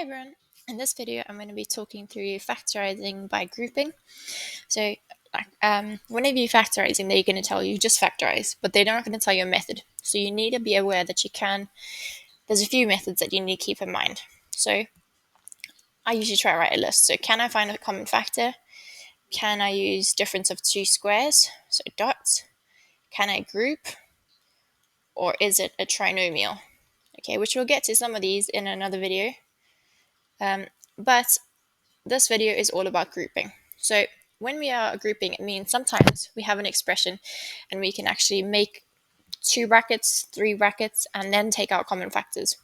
Hi everyone! In this video I'm going to be talking through factorizing by grouping. So whenever you're factorizing, they're going to tell you just factorize, but they're not going to tell you a method. So you need to be aware that there's a few methods that you need to keep in mind. So I usually try to write a list. So can I find a common factor? Can I use difference of two squares? So dots. Can I group? Or is it a trinomial? Okay, which we'll get to some of these in another video. But this video is all about grouping. So when we are grouping, it means sometimes we have an expression and we can actually make 2 brackets, 3 brackets, and then take out common factors.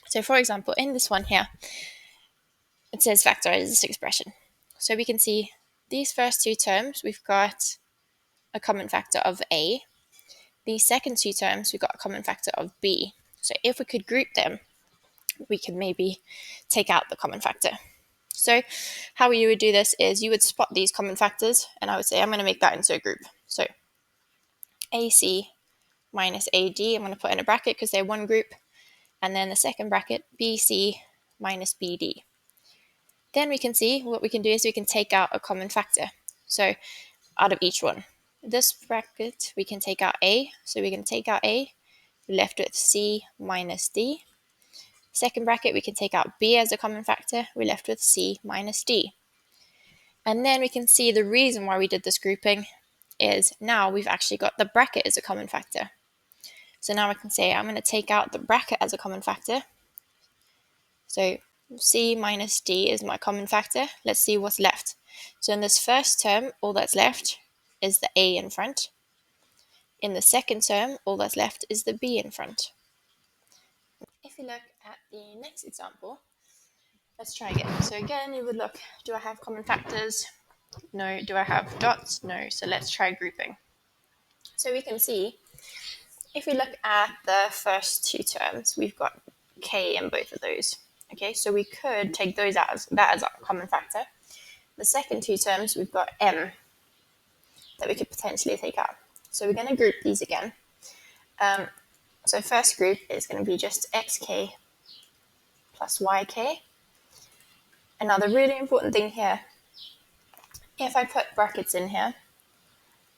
So for example, in this one here, it says factorize this expression. So we can see these first 2 terms, we've got a common factor of A. These second 2 terms, we've got a common factor of B. So if we could group them, we could maybe take out the common factor. So how you would do this is you would spot these common factors, and I would say I'm going to make that into a group. So AC minus AD, I'm going to put in a bracket because they're one group, and then the second bracket, BC minus BD. Then we can see what we can do is we can take out a common factor. So out of each one. This bracket, we can take out A, so we can take out A, we're left with C minus D. Second bracket, we can take out B as a common factor, we're left with C minus D. And then we can see the reason why we did this grouping is now we've actually got the bracket as a common factor. So now I can say I'm going to take out the bracket as a common factor. So C minus D is my common factor. Let's see what's left. So in this first term, all that's left is the A in front. In the second term, all that's left is the B in front. If you look at the next example, let's try again. So again, you would look, do I have common factors? No. Do I have dots? No. So let's try grouping. So we can see, if we look at the first 2 terms, we've got K in both of those. Okay, so we could take those as our common factor. The second 2 terms, we've got M that we could potentially take out. So we're going to group these again. So first group is going to be just xk plus yk. And now the really important thing here, if I put brackets in here,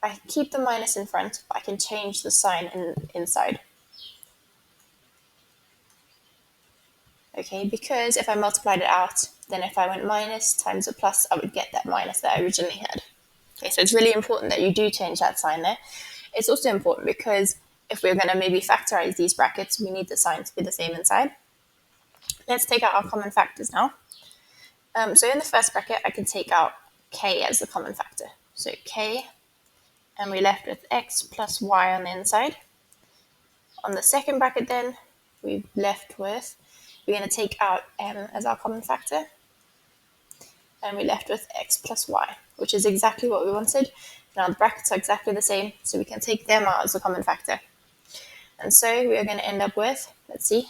I keep the minus in front, but I can change the sign inside. Okay, because if I multiplied it out, then if I went minus times a plus, I would get that minus that I originally had. Okay, so it's really important that you do change that sign there. It's also important because if we're going to maybe factorize these brackets, we need the sign to be the same inside. Let's take out our common factors now. So in the first bracket, I can take out k as the common factor. So k, and we're left with x plus y on the inside. On the second bracket then, we're left with, we're going to take out m as our common factor. And we're left with x plus y, which is exactly what we wanted. Now the brackets are exactly the same, so we can take them out as a common factor. And so we are going to end up with, let's see,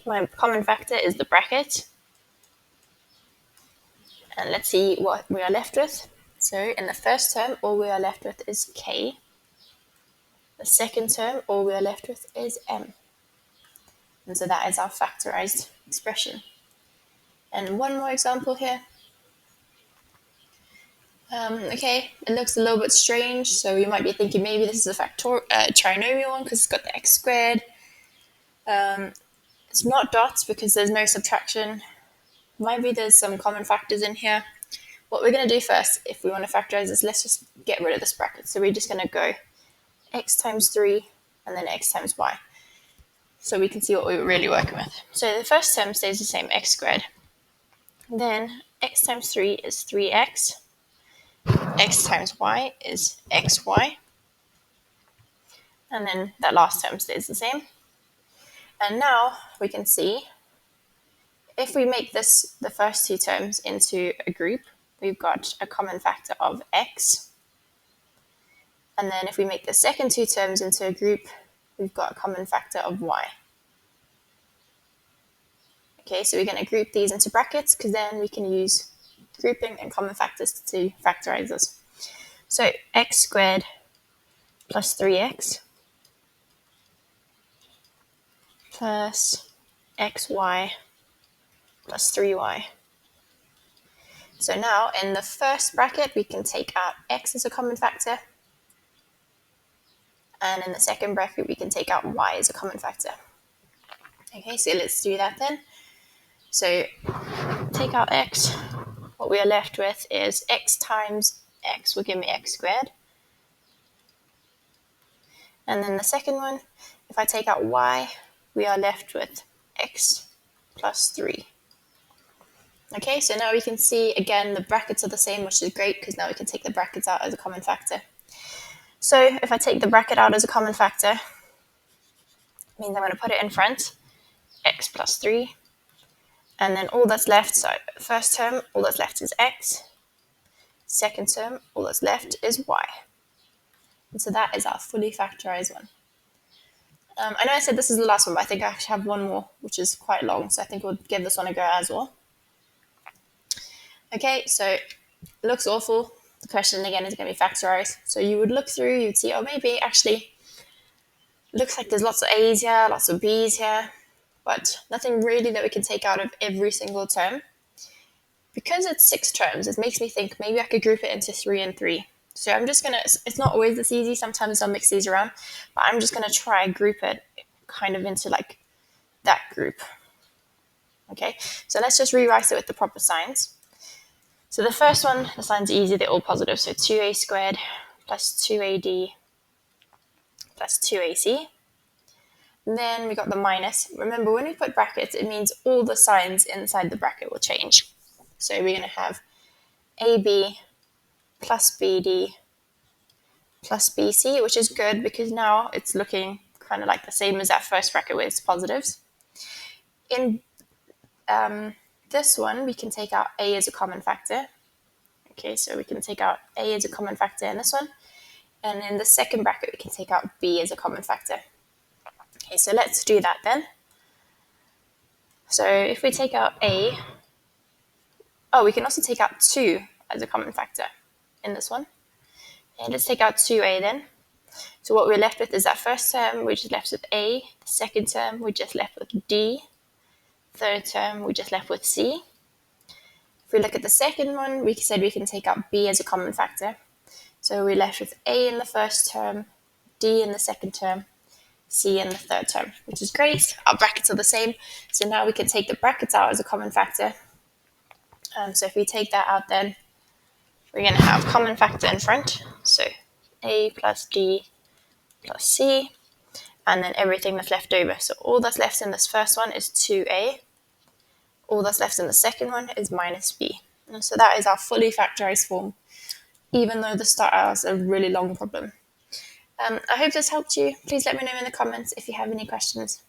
my common factor is the bracket. And let's see what we are left with. So in the first term, all we are left with is k. The second term, all we are left with is m. And so that is our factorized expression. And one more example here. Okay, it looks a little bit strange, so you might be thinking maybe this is a trinomial one because it's got the x squared. It's not dots because there's no subtraction. Maybe there's some common factors in here. What we're going to do first, if we want to factorize this, let's just get rid of this bracket. So we're just going to go x times 3 and then x times y. So we can see what we were really working with. So the first term stays the same, x squared. Then x times 3 is 3x. X times y is xy. And then that last term stays the same. And now we can see, if we make this the first 2 terms into a group, we've got a common factor of x. And then if we make the second 2 terms into a group, we've got a common factor of y. Okay, so we're going to group these into brackets because then we can use grouping and common factors to factorize this. So x squared plus 3x plus xy plus 3y. So now in the first bracket, we can take out x as a common factor. And in the second bracket, we can take out y as a common factor. Okay, so let's do that then. So take out x. What we are left with is x times x will give me x squared. And then the second one, if I take out y, we are left with x plus 3. Okay, so now we can see, again, the brackets are the same, which is great because now we can take the brackets out as a common factor. So if I take the bracket out as a common factor, it means I'm going to put it in front, x plus 3. And then all that's left, so first term, all that's left is x. Second term, all that's left is y. And so that is our fully factorized one. I know I said this is the last one, but I think I actually have one more, which is quite long, so I think we'll give this one a go as well. Okay, so it looks awful. The question again is going to be factorized. So you would look through, you'd see, oh, maybe actually looks like there's lots of a's here, lots of b's here, but nothing really that we can take out of every single term. Because it's 6 terms, it makes me think maybe I could group it into 3 and 3. So I'm just going to, it's not always this easy, sometimes I'll mix these around, but I'm just going to try and group it kind of into like that group. Okay, so let's just rewrite it with the proper signs. So the first one, the signs are easy, they're all positive, so 2a squared plus 2ad plus 2ac. And then we got the minus. Remember, when we put brackets, it means all the signs inside the bracket will change. So we're going to have ab plus bd plus bc, which is good because now it's looking kind of like the same as that first bracket with its positives. In this one, we can take out a as a common factor. Okay, so we can take out a as a common factor in this one. And in the second bracket, we can take out b as a common factor. Okay, so let's do that then. So if we take out a, oh, we can also take out 2 as a common factor in this one. And let's take out 2a then. So what we're left with is that first term, we're just left with a. The second term, we're just left with d. Third term, we're just left with c. If we look at the second one, we said we can take out b as a common factor. So we're left with a in the first term, d in the second term, c in the third term, which is great. Our brackets are the same. So now we can take the brackets out as a common factor. So if we take that out then, we're going to have common factor in front. So a plus d plus c, and then everything that's left over. So all that's left in this first one is 2a. All that's left in the second one is minus b. And so that is our fully factorized form, even though the start out is a really long problem. I hope this helped you. Please let me know in the comments if you have any questions.